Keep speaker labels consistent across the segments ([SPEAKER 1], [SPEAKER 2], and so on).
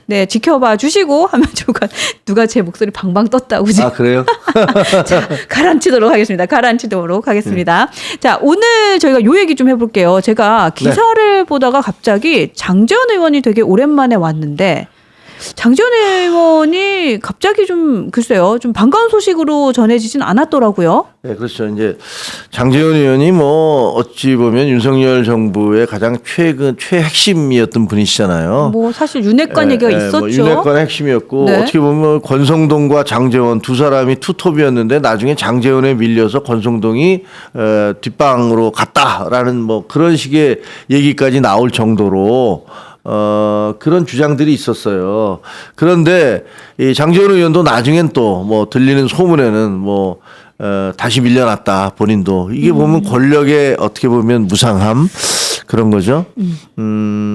[SPEAKER 1] 네, 지켜봐 주시고 하면 좋을 것 같아요. 누가 제 목소리 방방 떴다고 지금.
[SPEAKER 2] 아, 그래요?
[SPEAKER 1] 자, 가라앉히도록 하겠습니다. 가라앉히도록 하겠습니다. 자, 오늘 저희가 요 얘기 좀 해볼게요. 제가 기사를 보다가 갑자기 장제원 의원이 되게 오랜만에 왔는데 장제원 의원이 갑자기 좀 글쎄요, 좀 반가운 소식으로 전해지진 않았더라고요.
[SPEAKER 2] 네, 그렇죠. 이제 장제원 의원이 뭐 어찌 보면 윤석열 정부의 가장 최핵심이었던 분이시잖아요.
[SPEAKER 1] 뭐 사실 윤핵관 얘기가 있었죠.
[SPEAKER 2] 뭐 윤핵관의 핵심이었고
[SPEAKER 1] 네.
[SPEAKER 2] 어떻게 보면 권성동과 장제원 두 사람이 투톱이었는데 나중에 장제원에 밀려서 권성동이 뒷방으로 갔다라는 뭐 그런 식의 얘기까지 나올 정도로 그런 주장들이 있었어요. 그런데 이 장제원 의원도 나중엔 또 뭐 들리는 소문에는 뭐 다시 밀려났다 본인도 이게 보면 권력의 어떻게 보면 무상함 그런 거죠.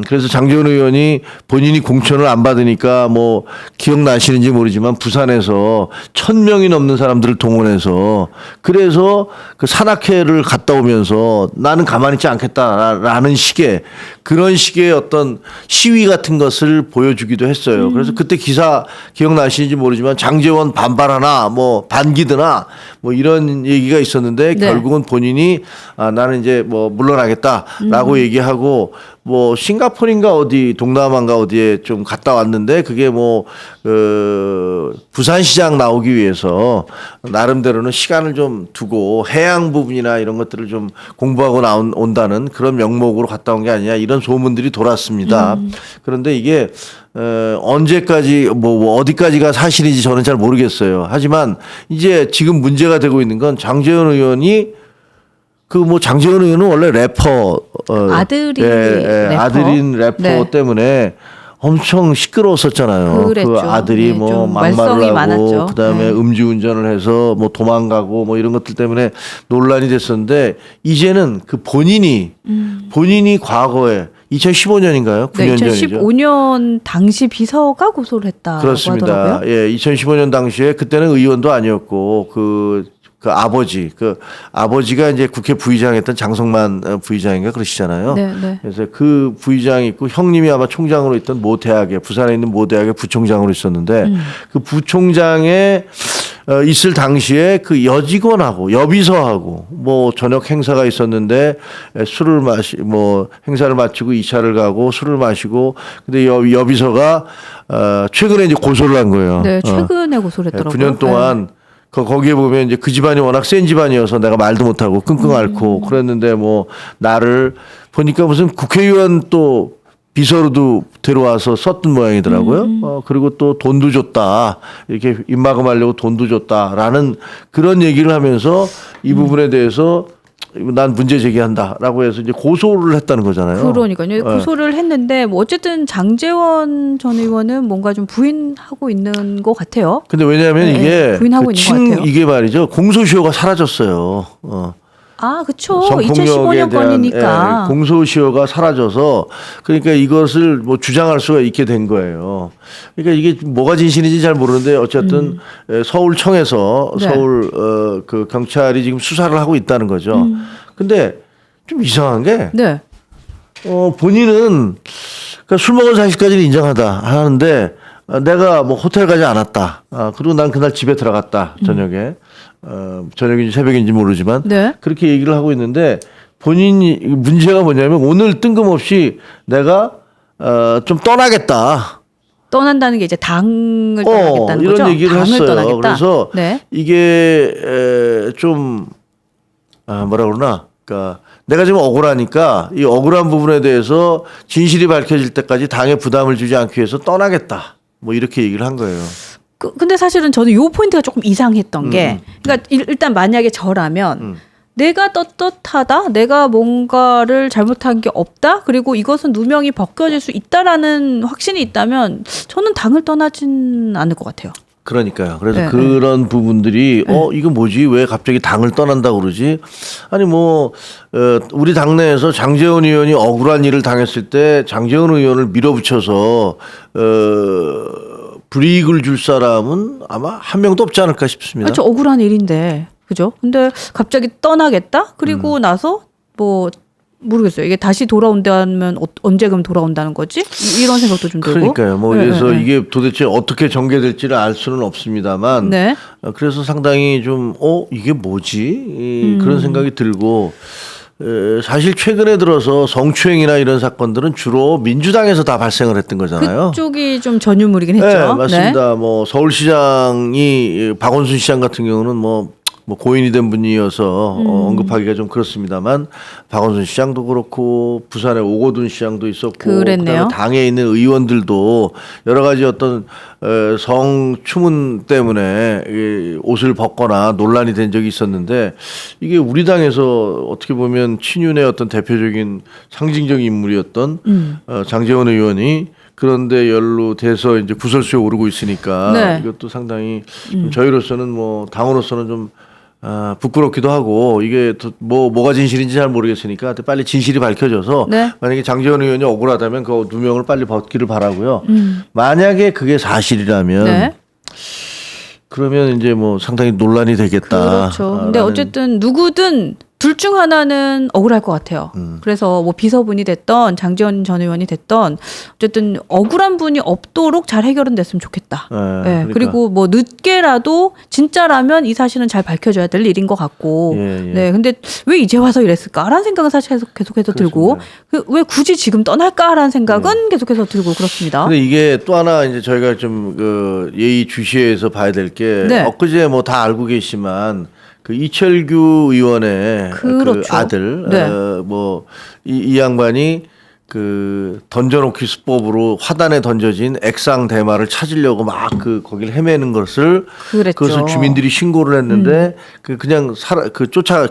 [SPEAKER 2] 그래서 장제원 의원이 본인이 공천을 안 받으니까 뭐 기억나시는지 모르지만 부산에서 1,000명이 넘는 사람들을 동원해서 그래서 그 산악회를 갔다 오면서 나는 가만히 있지 않겠다라는 식의 그런 식의 어떤 시위 같은 것을 보여주기도 했어요. 그래서 그때 기사 기억나시는지 모르지만 장제원 반발하나 뭐 반기드나 뭐 이런 얘기가 있었는데
[SPEAKER 1] 네.
[SPEAKER 2] 결국은 본인이 나는 이제 뭐 물러나겠다라고 얘기하고 뭐 싱가포르인가 어디 동남아인가 어디에 좀 갔다 왔는데 그게 뭐 부산시장 나오기 위해서 나름대로는 시간을 좀 두고 해양 부분이나 이런 것들을 좀 공부하고 온다는 그런 명목으로 갔다 온 게 아니냐 이런 소문들이 돌았습니다. 그런데 이게 언제까지 뭐 어디까지가 사실인지 저는 잘 모르겠어요. 하지만 이제 지금 문제가 되고 있는 건 장제원 의원이 그 뭐 장제원 의원은 원래 래퍼
[SPEAKER 1] 아들이 래퍼.
[SPEAKER 2] 아들인 래퍼
[SPEAKER 1] 네.
[SPEAKER 2] 때문에 엄청 시끄러웠었잖아요.
[SPEAKER 1] 그랬죠.
[SPEAKER 2] 그 아들이
[SPEAKER 1] 네,
[SPEAKER 2] 뭐
[SPEAKER 1] 좀
[SPEAKER 2] 막말을
[SPEAKER 1] 말썽이
[SPEAKER 2] 하고
[SPEAKER 1] 많았죠.
[SPEAKER 2] 그다음에
[SPEAKER 1] 네.
[SPEAKER 2] 음주운전을 해서 뭐 도망가고 뭐 이런 것들 때문에 논란이 됐었는데 이제는 그 본인이 과거에 2015년인가요? 9년 전이죠.
[SPEAKER 1] 2015년 당시 비서가 고소를 했다고
[SPEAKER 2] 그렇습니다.
[SPEAKER 1] 하더라고요.
[SPEAKER 2] 예, 2015년 당시에 그때는 의원도 아니었고 그 아버지가 이제 국회 부의장했던 장성만 부의장인가 그러시잖아요.
[SPEAKER 1] 네, 네.
[SPEAKER 2] 그래서 그 부의장이 있고 형님이 아마 총장으로 있던 모 대학에 부산에 있는 모 대학의 부총장으로 있었는데 그 부총장에 있을 당시에 그 여직원하고 여비서하고 뭐 저녁 행사가 있었는데 술을 행사를 마치고 2차를 가고 술을 마시고 근데 여비서가 최근에 이제 고소를 한 거예요.
[SPEAKER 1] 네, 최근에 고소를 했더라고요.
[SPEAKER 2] 9년 동안 거기에 보면 이제 그 집안이 워낙 센 집안이어서 내가 말도 못하고 끙끙 앓고 그랬는데 뭐 나를 보니까 무슨 국회의원 또 비서로도 데려와서 썼던 모양이더라고요. 그리고 또 돈도 줬다. 이렇게 입막음하려고 돈도 줬다라는 그런 얘기를 하면서 이 부분에 대해서 난 문제 제기한다라고 해서 이제 고소를 했다는 거잖아요.
[SPEAKER 1] 그러니까요. 고소를 했는데 뭐 어쨌든 장제원 전 의원은 뭔가 좀 부인하고 있는 것 같아요.
[SPEAKER 2] 근데 왜냐하면
[SPEAKER 1] 네,
[SPEAKER 2] 이게
[SPEAKER 1] 부인하고 있는 것 같아요.
[SPEAKER 2] 이게 말이죠. 공소시효가 사라졌어요.
[SPEAKER 1] 아, 그쵸.
[SPEAKER 2] 성폭력에
[SPEAKER 1] 2015년
[SPEAKER 2] 대한
[SPEAKER 1] 건이니까.
[SPEAKER 2] 공소시효가 사라져서 그러니까 이것을 뭐 주장할 수가 있게 된 거예요. 그러니까 이게 뭐가 진실인지 잘 모르는데 어쨌든 서울청에서
[SPEAKER 1] 네.
[SPEAKER 2] 서울 그 경찰이 지금 수사를 하고 있다는 거죠. 근데 좀 이상한 게
[SPEAKER 1] 네.
[SPEAKER 2] 본인은 그러니까 술 먹은 사실까지는 인정하다 하는데 내가 뭐 호텔 가지 않았다. 그리고 난 그날 집에 들어갔다. 저녁에. 저녁인지 새벽인지 모르지만
[SPEAKER 1] 네.
[SPEAKER 2] 그렇게 얘기를 하고 있는데 본인이 문제가 뭐냐면 오늘 뜬금없이 내가 좀 떠나겠다.
[SPEAKER 1] 떠난다는 게 이제 당을 떠나겠다는
[SPEAKER 2] 이런
[SPEAKER 1] 거죠.
[SPEAKER 2] 얘기를
[SPEAKER 1] 당을
[SPEAKER 2] 했어요.
[SPEAKER 1] 떠나겠다.
[SPEAKER 2] 그래서
[SPEAKER 1] 네.
[SPEAKER 2] 이게 좀 뭐라 그러나 그러니까 내가 지금 억울하니까 이 억울한 부분에 대해서 진실이 밝혀질 때까지 당에 부담을 주지 않기 위해서 떠나겠다. 뭐 이렇게 얘기를 한 거예요.
[SPEAKER 1] 근데 사실은 저는 요 포인트가 조금 이상했던 게, 그러니까 일단 만약에 저라면 내가 떳떳하다, 내가 뭔가를 잘못한 게 없다, 그리고 이것은 누명이 벗겨질 수 있다라는 확신이 있다면 저는 당을 떠나진 않을 것 같아요.
[SPEAKER 2] 그러니까요. 그래서
[SPEAKER 1] 네,
[SPEAKER 2] 그런 부분들이 이거 뭐지? 왜 갑자기 당을 떠난다고 그러지? 아니 뭐 우리 당내에서 장제원 의원이 억울한 일을 당했을 때 장제원 의원을 밀어붙여서 불이익을 줄 사람은 아마 한 명도 없지 않을까 싶습니다.
[SPEAKER 1] 그렇죠. 억울한 일인데. 그죠? 근데 갑자기 떠나겠다? 그리고 나서 뭐 모르겠어요. 이게 다시 돌아온다면 언제 그럼 돌아온다는 거지? 이런 생각도 좀 들고.
[SPEAKER 2] 그러니까요. 뭐 그래서 이게 도대체 어떻게 전개될지를 알 수는 없습니다만
[SPEAKER 1] 네.
[SPEAKER 2] 그래서 상당히 좀 이게 뭐지? 그런 생각이 들고 사실 최근에 들어서 성추행이나 이런 사건들은 주로 민주당에서 다 발생을 했던 거잖아요.
[SPEAKER 1] 그쪽이 좀 전유물이긴 했죠.
[SPEAKER 2] 네, 맞습니다. 뭐 서울시장이 박원순 시장 같은 경우는 뭐 고인이 된 분이어서 언급하기가 좀 그렇습니다만 박원순 시장도 그렇고 부산의 오거돈 시장도 있었고
[SPEAKER 1] 그랬네요.
[SPEAKER 2] 그다음에 당에 있는 의원들도 여러 가지 어떤 성추문 때문에 이 옷을 벗거나 논란이 된 적이 있었는데 이게 우리 당에서 어떻게 보면 친윤의 어떤 대표적인 상징적인 인물이었던 장제원 의원이 그런데 연루돼서 이제 구설수에 오르고 있으니까
[SPEAKER 1] 네.
[SPEAKER 2] 이것도 상당히 좀 저희로서는 뭐 당으로서는 좀 부끄럽기도 하고 이게 뭐가 진실인지 잘 모르겠으니까 빨리 진실이 밝혀져서
[SPEAKER 1] 네.
[SPEAKER 2] 만약에 장제원 의원이 억울하다면 그 누명을 빨리 벗기를 바라고요. 만약에 그게 사실이라면
[SPEAKER 1] 네.
[SPEAKER 2] 그러면 이제 뭐 상당히 논란이 되겠다.
[SPEAKER 1] 그렇죠. 근데 어쨌든 누구든 둘 중 하나는 억울할 것 같아요. 그래서 뭐 비서분이 됐던 장제원 전 의원이 됐던 어쨌든 억울한 분이 없도록 잘 해결은 됐으면 좋겠다.
[SPEAKER 2] 네,
[SPEAKER 1] 네.
[SPEAKER 2] 그러니까.
[SPEAKER 1] 그리고 뭐 늦게라도 진짜라면 이 사실은 잘 밝혀져야 될 일인 것 같고.
[SPEAKER 2] 예.
[SPEAKER 1] 네. 근데 왜 이제 와서 이랬을까라는 생각은 사실 계속해서 들고 왜 굳이 지금 떠날까라는 생각은 계속해서 들고 그렇습니다.
[SPEAKER 2] 근데 이게 또 하나 이제 저희가 좀 그 예의주시해서 봐야 될 게
[SPEAKER 1] 네.
[SPEAKER 2] 엊그제 뭐 다 알고 계시지만 그 이철규 의원의
[SPEAKER 1] 그렇죠.
[SPEAKER 2] 그 아들
[SPEAKER 1] 네.
[SPEAKER 2] 뭐 이 양반이 그 던져놓기 수법으로 화단에 던져진 액상 대마를 찾으려고 막 거기를 헤매는 것을
[SPEAKER 1] 그랬죠.
[SPEAKER 2] 그것을 주민들이 신고를 했는데 그냥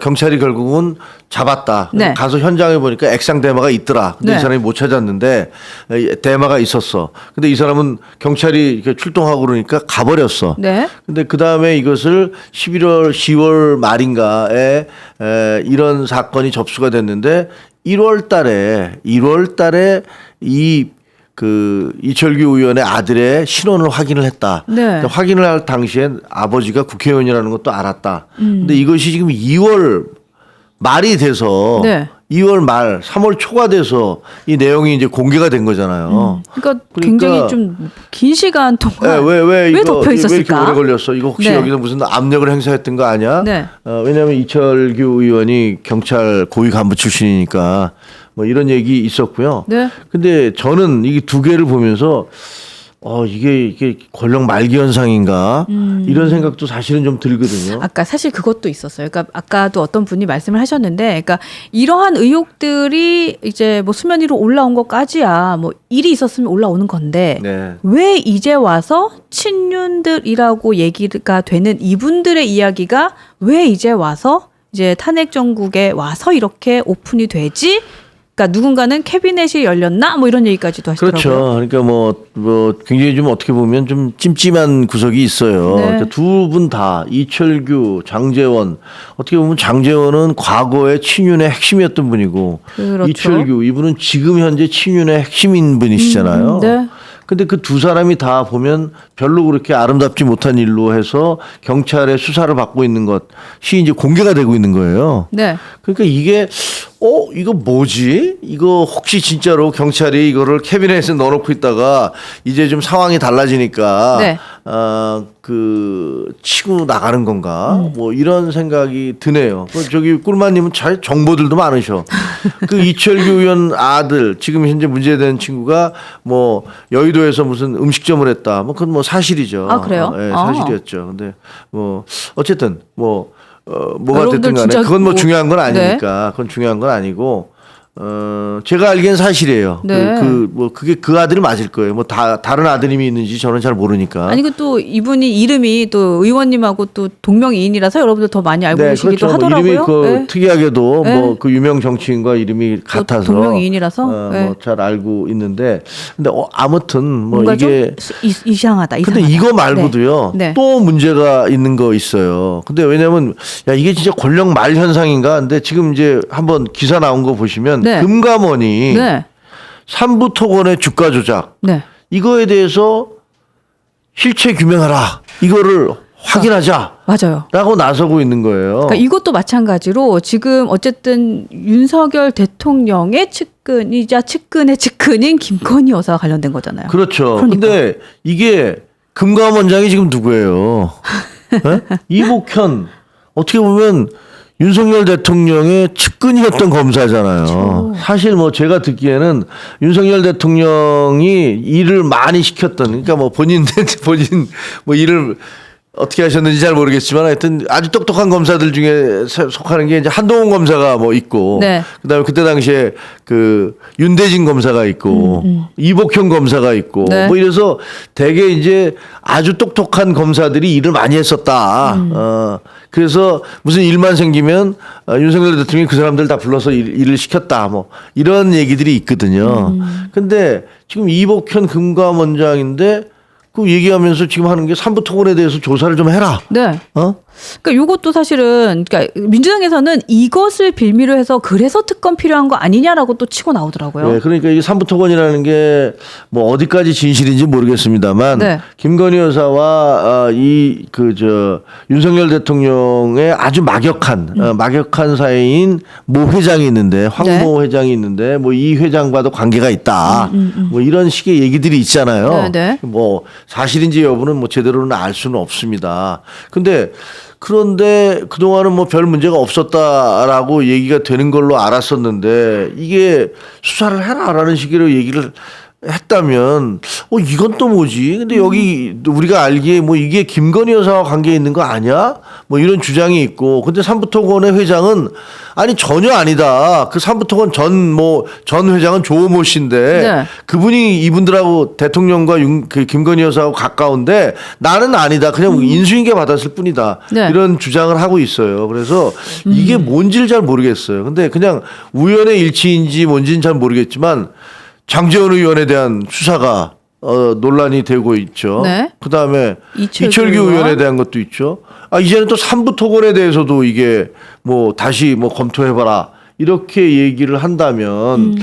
[SPEAKER 2] 경찰이 결국은 잡았다.
[SPEAKER 1] 네.
[SPEAKER 2] 가서 현장에 보니까 액상 대마가 있더라. 근데
[SPEAKER 1] 네.
[SPEAKER 2] 이 사람이 못 찾았는데 대마가 있었어. 근데 이 사람은 경찰이 이렇게 출동하고 그러니까 가버렸어.
[SPEAKER 1] 네.
[SPEAKER 2] 근데 그 다음에 이것을 10월 말인가에 이런 사건이 접수가 됐는데 1월 달에 이철규 의원의 아들의 신원을 확인을 했다.
[SPEAKER 1] 네.
[SPEAKER 2] 확인을 할 당시엔 아버지가 국회의원이라는 것도 알았다. 근데 이것이 지금 2월 말이 돼서
[SPEAKER 1] 네.
[SPEAKER 2] 2월 말, 3월 초가 돼서 이 내용이 이제 공개가 된 거잖아요.
[SPEAKER 1] 그러니까 굉장히 좀 긴 시간 동안
[SPEAKER 2] 왜
[SPEAKER 1] 덮여
[SPEAKER 2] 이렇게
[SPEAKER 1] 있었을까?
[SPEAKER 2] 오래 걸렸어? 이거 혹시
[SPEAKER 1] 네.
[SPEAKER 2] 여기서 무슨 압력을 행사했던 거 아니야?
[SPEAKER 1] 네.
[SPEAKER 2] 왜냐하면 이철규 의원이 경찰 고위 간부 출신이니까 뭐 이런 얘기 있었고요.
[SPEAKER 1] 네.
[SPEAKER 2] 근데 저는 이 두 개를 보면서 이게 권력 말기 현상인가 이런 생각도 사실은 좀 들거든요.
[SPEAKER 1] 아까 사실 그것도 있었어요. 그러니까 아까도 어떤 분이 말씀을 하셨는데, 그러니까 이러한 의혹들이 이제 뭐 수면 위로 올라온 것까지야 뭐 일이 있었으면 올라오는 건데
[SPEAKER 2] 네.
[SPEAKER 1] 왜 이제 와서 친윤들이라고 얘기가 되는 이분들의 이야기가 왜 이제 와서 이제 탄핵 정국에 와서 이렇게 오픈이 되지? 그러니까 누군가는 캐비넷이 열렸나 뭐 이런 얘기까지도 하시더라고요.
[SPEAKER 2] 그렇죠. 그러니까 뭐 굉장히 좀 어떻게 보면 좀 찜찜한 구석이 있어요.
[SPEAKER 1] 네.
[SPEAKER 2] 그러니까 두 분 다 이철규, 장제원 어떻게 보면 장제원은 과거의 친윤의 핵심이었던 분이고
[SPEAKER 1] 그렇죠.
[SPEAKER 2] 이철규 이분은 지금 현재 친윤의 핵심인 분이시잖아요.
[SPEAKER 1] 네.
[SPEAKER 2] 근데 그 두 사람이 다 보면 별로 그렇게 아름답지 못한 일로 해서 경찰의 수사를 받고 있는 것이 이제 공개가 되고 있는 거예요.
[SPEAKER 1] 네.
[SPEAKER 2] 그러니까 이게 이거 뭐지? 이거 혹시 진짜로 경찰이 이거를 캐비넷에 넣어놓고 있다가 이제 좀 상황이 달라지니까
[SPEAKER 1] 네.
[SPEAKER 2] 치고 나가는 건가? 뭐 이런 생각이 드네요. 저기 꿀마님은 잘 정보들도 많으셔. 그 이철규 의원 아들 지금 현재 문제되는 친구가 뭐 여의도에서 무슨 음식점을 했다. 뭐 그건 뭐 사실이죠.
[SPEAKER 1] 아, 그래요?
[SPEAKER 2] 네, 사실이었죠. 근데 뭐 어쨌든 뭐가
[SPEAKER 1] 여러분들
[SPEAKER 2] 됐든 간에
[SPEAKER 1] 진짜
[SPEAKER 2] 그건 뭐
[SPEAKER 1] 뭐-
[SPEAKER 2] 중요한 건 아니니까 그건 중요한 건 아니고 제가 알기엔 사실이에요.
[SPEAKER 1] 네.
[SPEAKER 2] 그게 그 아들이 맞을 거예요. 뭐 다른 아드님이 있는지 저는 잘 모르니까.
[SPEAKER 1] 아니 그 또 이분이 이름이 또 의원님하고 또 동명이인이라서 여러분들 더 많이 알고 계시기도
[SPEAKER 2] 그렇죠.
[SPEAKER 1] 하더라고요.
[SPEAKER 2] 이름이
[SPEAKER 1] 네.
[SPEAKER 2] 특이하게도
[SPEAKER 1] 네.
[SPEAKER 2] 뭐 그 유명 정치인과 이름이 같아서
[SPEAKER 1] 동명이인이라서 네.
[SPEAKER 2] 뭐 잘 알고 있는데 근데 아무튼 뭐
[SPEAKER 1] 뭔가
[SPEAKER 2] 이게
[SPEAKER 1] 좀 이상하다.
[SPEAKER 2] 근데
[SPEAKER 1] 이상하다.
[SPEAKER 2] 이거 말고도요.
[SPEAKER 1] 네. 네.
[SPEAKER 2] 또 문제가 있는 거 있어요. 근데 왜냐면 이게 진짜 권력 말 현상인가? 근데 지금 이제 한번 기사 나온 거 보시면
[SPEAKER 1] 네.
[SPEAKER 2] 금감원이
[SPEAKER 1] 네.
[SPEAKER 2] 삼부토건의 주가 조작
[SPEAKER 1] 네.
[SPEAKER 2] 이거에 대해서 실체 규명하라. 이거를 확인하자.
[SPEAKER 1] 맞아요.
[SPEAKER 2] 라고 나서고 있는 거예요.
[SPEAKER 1] 그러니까 이것도 마찬가지로 지금 어쨌든 윤석열 대통령의 측근이자 측근의 측근인 김건희 여사와 관련된 거잖아요.
[SPEAKER 2] 그렇죠.
[SPEAKER 1] 그러니까.
[SPEAKER 2] 근데 이게 금감원장이 지금 누구예요? 네? 이복현 어떻게 보면 윤석열 대통령의 측근이었던 검사잖아요.
[SPEAKER 1] 그렇죠.
[SPEAKER 2] 사실 뭐 제가 듣기에는 윤석열 대통령이 일을 많이 시켰던, 그러니까 뭐 본인 뭐 일을 어떻게 하셨는지 잘 모르겠지만 하여튼 아주 똑똑한 검사들 중에 속하는 게 이제 한동훈 검사가 뭐 있고,
[SPEAKER 1] 네.
[SPEAKER 2] 그다음에 그때 당시에 그 윤대진 검사가 있고 이복현 검사가 있고
[SPEAKER 1] 네.
[SPEAKER 2] 뭐 이래서 되게 이제 아주 똑똑한 검사들이 일을 많이 했었다. 그래서 무슨 일만 생기면 윤석열 대통령이 그 사람들 다 불러서 일을 시켰다. 뭐 이런 얘기들이 있거든요. 근데 지금 이복현 금감원장인데 그 얘기하면서 지금 하는 게 삼부토건에 대해서 조사를 좀 해라.
[SPEAKER 1] 네.
[SPEAKER 2] 어?
[SPEAKER 1] 그러니까 요것도 사실은 그러니까 민주당에서는 이것을 빌미로 해서 그래서 특검 필요한 거 아니냐라고 또 치고 나오더라고요.
[SPEAKER 2] 네, 그러니까 이게 삼부토건이라는 게 뭐 어디까지 진실인지 모르겠습니다만
[SPEAKER 1] 네.
[SPEAKER 2] 김건희 여사와 이 윤석열 대통령의 아주 막역한 사이인 모 회장이 있는데 황모 회장이 있는데 뭐 이 회장과도 관계가 있다. 뭐 이런 식의 얘기들이 있잖아요.
[SPEAKER 1] 네, 네.
[SPEAKER 2] 뭐 사실인지 여부는 뭐 제대로는 알 수는 없습니다. 그런데 그동안은 뭐 별 문제가 없었다라고 얘기가 되는 걸로 알았었는데 이게 수사를 해라라는 식으로 얘기를 했다면 이건 또 뭐지? 근데 여기 우리가 알기에 뭐 이게 김건희 여사와 관계 있는 거 아니야? 뭐 이런 주장이 있고 근데 삼부토건의 회장은 아니 전혀 아니다. 그 삼부토건 전 회장은 조모 씨인데
[SPEAKER 1] 네.
[SPEAKER 2] 그분이 이분들하고 대통령과 그 김건희 여사하고 가까운데 나는 아니다. 그냥 인수인계 받았을 뿐이다.
[SPEAKER 1] 네.
[SPEAKER 2] 이런 주장을 하고 있어요. 그래서 이게 뭔지를 잘 모르겠어요. 근데 그냥 우연의 일치인지 뭔지는 잘 모르겠지만 장제원 의원에 대한 수사가 논란이 되고 있죠.
[SPEAKER 1] 네.
[SPEAKER 2] 그다음에
[SPEAKER 1] 이철규
[SPEAKER 2] 의원에
[SPEAKER 1] 의원.
[SPEAKER 2] 대한 것도 있죠. 이제는 또 삼부토건에 대해서도 이게 뭐 다시 뭐 검토해봐라 이렇게 얘기를 한다면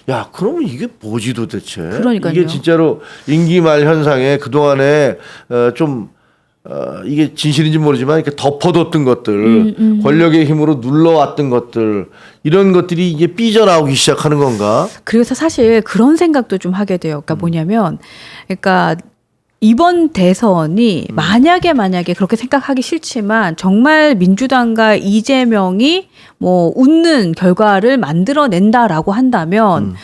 [SPEAKER 2] 야 그러면 이게 뭐지 도대체?
[SPEAKER 1] 그러니까요.
[SPEAKER 2] 이게 진짜로 임기 말 현상에 그 동안에 이게 진실인지 모르지만 이렇게 덮어뒀던 것들, 권력의 힘으로 눌러왔던 것들, 이런 것들이 이게 삐져나오기 시작하는 건가?
[SPEAKER 1] 그래서 사실 그런 생각도 좀 하게 돼요. 그러니까 뭐냐면, 그러니까 이번 대선이 만약에 그렇게 생각하기 싫지만 정말 민주당과 이재명이 뭐 웃는 결과를 만들어낸다라고 한다면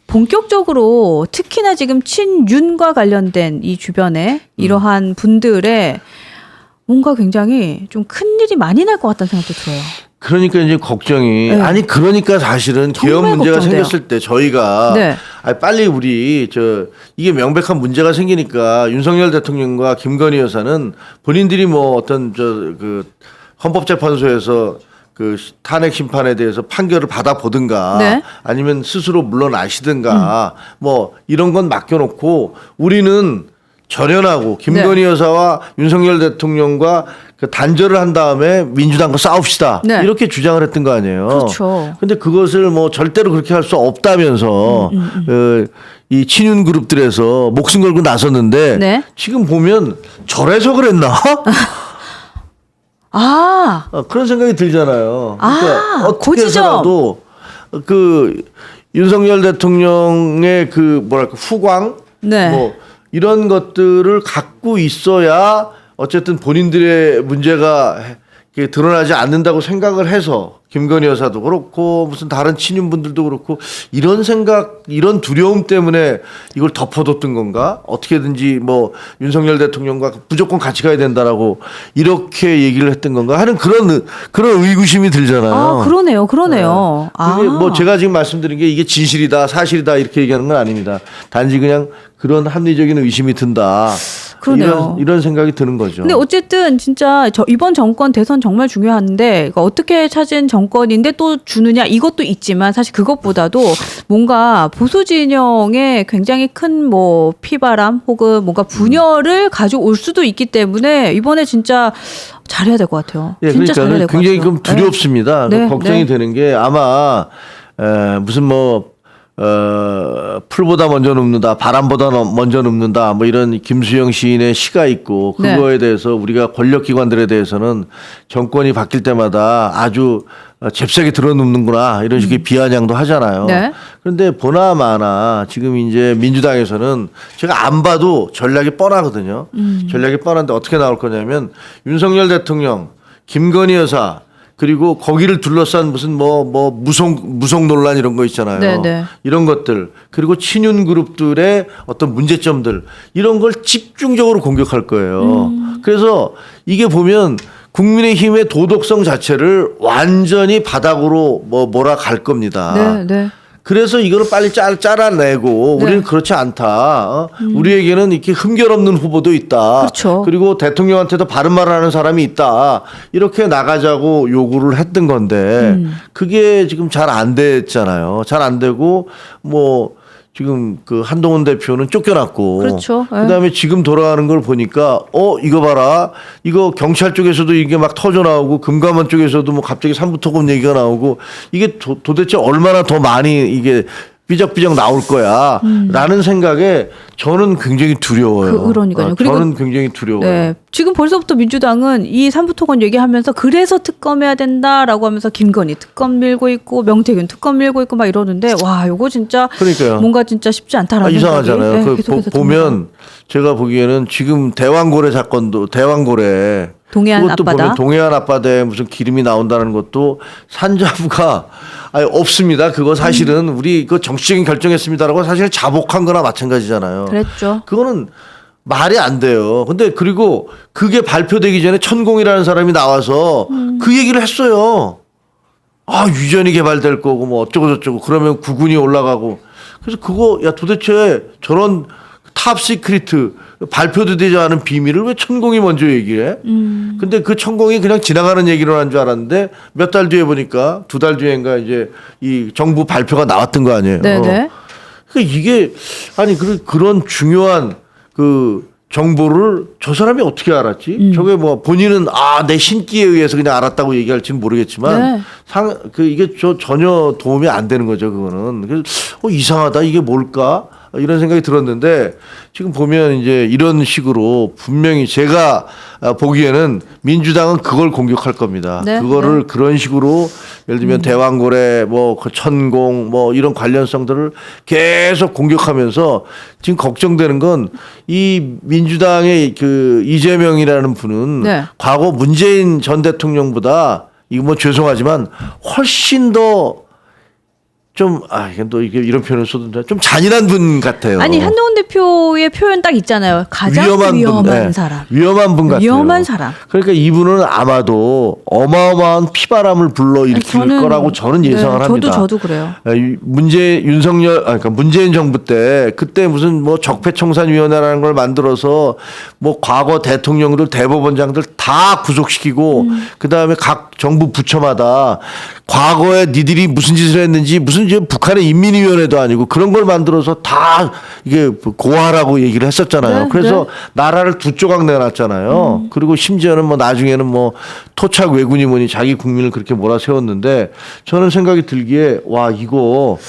[SPEAKER 1] 본격적으로 특히나 지금 친윤과 관련된 이 주변에 이러한 분들의 뭔가 굉장히 좀 큰일이 많이 날 것 같다는 생각도 들어요.
[SPEAKER 2] 그러니까 이제 걱정이
[SPEAKER 1] 네.
[SPEAKER 2] 그러니까 사실은 기업
[SPEAKER 1] 정말
[SPEAKER 2] 문제가
[SPEAKER 1] 걱정돼요.
[SPEAKER 2] 생겼을 때 저희가
[SPEAKER 1] 네.
[SPEAKER 2] 빨리 우리 이게 명백한 문제가 생기니까 윤석열 대통령과 김건희 여사는 본인들이 뭐 어떤 그 헌법재판소에서 그 탄핵 심판에 대해서 판결을 받아 보든가
[SPEAKER 1] 네.
[SPEAKER 2] 아니면 스스로 물러나시든가 뭐 이런 건 맡겨놓고 우리는 절연하고 김건희 여사와 윤석열 대통령과 그 단절을 한 다음에 민주당과 싸웁시다.
[SPEAKER 1] 네.
[SPEAKER 2] 이렇게 주장을 했던 거 아니에요.
[SPEAKER 1] 그렇죠.
[SPEAKER 2] 근데 그것을 뭐 절대로 그렇게 할 수 없다면서 이 친윤 그룹들에서 목숨 걸고 나섰는데
[SPEAKER 1] 네.
[SPEAKER 2] 지금 보면 저래서 그랬나? 그런 생각이 들잖아요. 그러니까 어떻게
[SPEAKER 1] 고지점.
[SPEAKER 2] 해서라도 그 윤석열 대통령의 그 뭐랄까 후광
[SPEAKER 1] 네.
[SPEAKER 2] 뭐 이런 것들을 갖고 있어야 어쨌든 본인들의 문제가 이게 드러나지 않는다고 생각을 해서 김건희 여사도 그렇고 무슨 다른 친윤분들도 그렇고 이런 생각, 이런 두려움 때문에 이걸 덮어뒀던 건가? 어떻게든지 뭐 윤석열 대통령과 무조건 같이 가야 된다라고 이렇게 얘기를 했던 건가? 하는 그런 의구심이 들잖아요.
[SPEAKER 1] 그러네요.
[SPEAKER 2] 그게 뭐 제가 지금 말씀드린 게 이게 진실이다, 사실이다 이렇게 얘기하는 건 아닙니다. 단지 그냥 그런 합리적인 의심이 든다.
[SPEAKER 1] 그러네요.
[SPEAKER 2] 이런 생각이 드는 거죠.
[SPEAKER 1] 근데 어쨌든 진짜 이번 정권 대선 정말 중요한데 그러니까 어떻게 찾은 정권인데 또 주느냐 이것도 있지만 사실 그것보다도 뭔가 보수 진영에 굉장히 큰 뭐 피바람 혹은 뭔가 분열을 가져올 수도 있기 때문에 이번에 진짜 잘해야 될 것 같아요.
[SPEAKER 2] 예,
[SPEAKER 1] 진짜 잘해야 될
[SPEAKER 2] 그러니까
[SPEAKER 1] 것 같아요.
[SPEAKER 2] 굉장히 좀 두렵습니다.
[SPEAKER 1] 네.
[SPEAKER 2] 걱정이
[SPEAKER 1] 네.
[SPEAKER 2] 되는 게 아마 무슨 뭐 풀보다 먼저 눕는다, 바람보다 먼저 눕는다, 뭐 이런 김수영 시인의 시가 있고 그거에 대해서 우리가 권력기관들에 대해서는 정권이 바뀔 때마다 아주 잽싸게 들어눕는구나 이런 식의 비아냥도 하잖아요.
[SPEAKER 1] 네.
[SPEAKER 2] 그런데 보나마나 지금 이제 민주당에서는 제가 안 봐도 전략이 뻔하거든요. 전략이 뻔한데 어떻게 나올 거냐면 윤석열 대통령, 김건희 여사 그리고 거기를 둘러싼 무슨 뭐 무속 논란 이런 거 있잖아요.
[SPEAKER 1] 네네.
[SPEAKER 2] 이런 것들 그리고 친윤 그룹들의 어떤 문제점들 이런 걸 집중적으로 공격할 거예요. 그래서 이게 보면 국민의힘의 도덕성 자체를 완전히 바닥으로 몰아갈 겁니다.
[SPEAKER 1] 네, 네.
[SPEAKER 2] 그래서 이거를 빨리 짜라내고 우리는 그렇지 않다. 우리에게는 이렇게 흠결 없는 후보도 있다.
[SPEAKER 1] 그렇죠.
[SPEAKER 2] 그리고 대통령한테도 바른 말을 하는 사람이 있다. 이렇게 나가자고 요구를 했던 건데 그게 지금 잘 안 됐잖아요. 잘 안 되고 뭐 지금 그 한동훈 대표는 쫓겨났고
[SPEAKER 1] 그렇죠. 예.
[SPEAKER 2] 그다음에 지금 돌아가는 걸 보니까 이거 봐라. 이거 경찰 쪽에서도 이게 막 터져 나오고 금감원 쪽에서도 뭐 갑자기 삼부토금 얘기가 나오고 이게 도대체 얼마나 더 많이 이게 삐적삐적 나올 거야 라는 생각에 저는 굉장히 두려워요.
[SPEAKER 1] 그러니까요. 그리고
[SPEAKER 2] 저는 굉장히 두려워요.
[SPEAKER 1] 네. 지금 벌써부터 민주당은 이 삼부토건 얘기하면서 그래서 특검해야 된다라고 하면서 김건희 특검 밀고 있고 명태균 특검 밀고 있고 막 이러는데 와 요거 진짜
[SPEAKER 2] 그러니까요.
[SPEAKER 1] 뭔가 진짜 쉽지 않다라는
[SPEAKER 2] 이상하잖아요.
[SPEAKER 1] 생각이,
[SPEAKER 2] 그
[SPEAKER 1] 계속해서
[SPEAKER 2] 보면
[SPEAKER 1] 듭니다.
[SPEAKER 2] 제가 보기에는 지금 대왕고래 사건도 대왕고래
[SPEAKER 1] 동해안
[SPEAKER 2] 그것도
[SPEAKER 1] 앞바다.
[SPEAKER 2] 보면 동해안 앞바다에 무슨 기름이 나온다는 것도 산자부가 아니 없습니다. 그거 사실은 우리 그 정치적인 결정했습니다라고 사실 자복한 거나 마찬가지잖아요.
[SPEAKER 1] 그랬죠.
[SPEAKER 2] 그거는 말이 안 돼요. 근데 그리고 그게 발표되기 전에 천공이라는 사람이 나와서 그 얘기를 했어요. 아, 유전이 개발될 거고 뭐 어쩌고 저쩌고 그러면 구군이 올라가고 그래서 그거 야 도대체 저런 탑 시크리트 발표도 되지 않은 비밀을 왜 천공이 먼저 얘기해? 근데 그 천공이 그냥 지나가는 얘기로 한 줄 알았는데 몇 달 뒤에 보니까 2달 뒤엔가 이제 이 정부 발표가 나왔던 거 아니에요.
[SPEAKER 1] 네네.
[SPEAKER 2] 그러니까 이게 아니 그런 중요한 그 정보를 저 사람이 어떻게 알았지? 저게 뭐 본인은 내 신기에 의해서 그냥 알았다고 얘기할지는 모르겠지만
[SPEAKER 1] 네.
[SPEAKER 2] 이게 전혀 도움이 안 되는 거죠. 그거는 그래서 이상하다 이게 뭘까? 이런 생각이 들었는데 지금 보면 이제 이런 식으로 분명히 제가 보기에는 민주당은 그걸 공격할 겁니다.
[SPEAKER 1] 네,
[SPEAKER 2] 그거를 그런 식으로 예를 들면 대왕고래 뭐 그 천공 뭐 이런 관련성들을 계속 공격하면서 지금 걱정되는 건 이 민주당의 그 이재명이라는 분은
[SPEAKER 1] 네.
[SPEAKER 2] 과거 문재인 전 대통령보다 이거 뭐 죄송하지만 훨씬 더 이게 또 이게 이런 표현을 써도 좀 잔인한 분 같아요.
[SPEAKER 1] 아니 한동훈 대표의 표현 딱 있잖아요. 가장 위험한 사람.
[SPEAKER 2] 위험한 분 같아요.
[SPEAKER 1] 위험한 사람.
[SPEAKER 2] 그러니까 이분은 아마도 어마어마한 피바람을 불러일으킬 거라고 저는 예상을 합니다.
[SPEAKER 1] 저도 그래요.
[SPEAKER 2] 그러니까 문재인 정부 때 그때 무슨 뭐 적폐청산위원회라는 걸 만들어서 뭐 과거 대통령들 대법원장들 다 구속시키고 그 다음에 각 정부 부처마다 과거에 니들이 무슨 짓을 했는지 무슨 이제 북한의 인민위원회도 아니고 그런 걸 만들어서 다 이게 고하라고 얘기를 했었잖아요.
[SPEAKER 1] 네,
[SPEAKER 2] 그래서
[SPEAKER 1] 네.
[SPEAKER 2] 나라를 두 조각 내놨잖아요. 그리고 심지어는 뭐 나중에는 뭐 토착 왜군이 뭐니 자기 국민을 그렇게 몰아세웠는데 저는 생각이 들기에 와 이거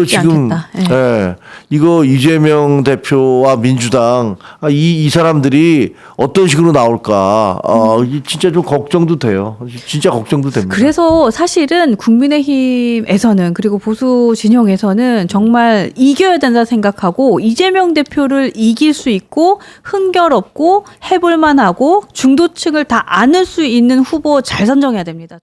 [SPEAKER 2] 지금
[SPEAKER 1] 않겠다. 예.
[SPEAKER 2] 예. 이거 이재명 대표와 민주당 이 사람들이 어떤 식으로 나올까 진짜 좀 걱정도 돼요. 진짜 걱정도 됩니다.
[SPEAKER 1] 그래서 사실은 국민의힘에서는 그리고 보수 진영에서는 정말 이겨야 된다 생각하고 이재명 대표를 이길 수 있고 흥결없고 해볼만하고 중도층을 다 안을 수 있는 후보 잘 선정해야 됩니다.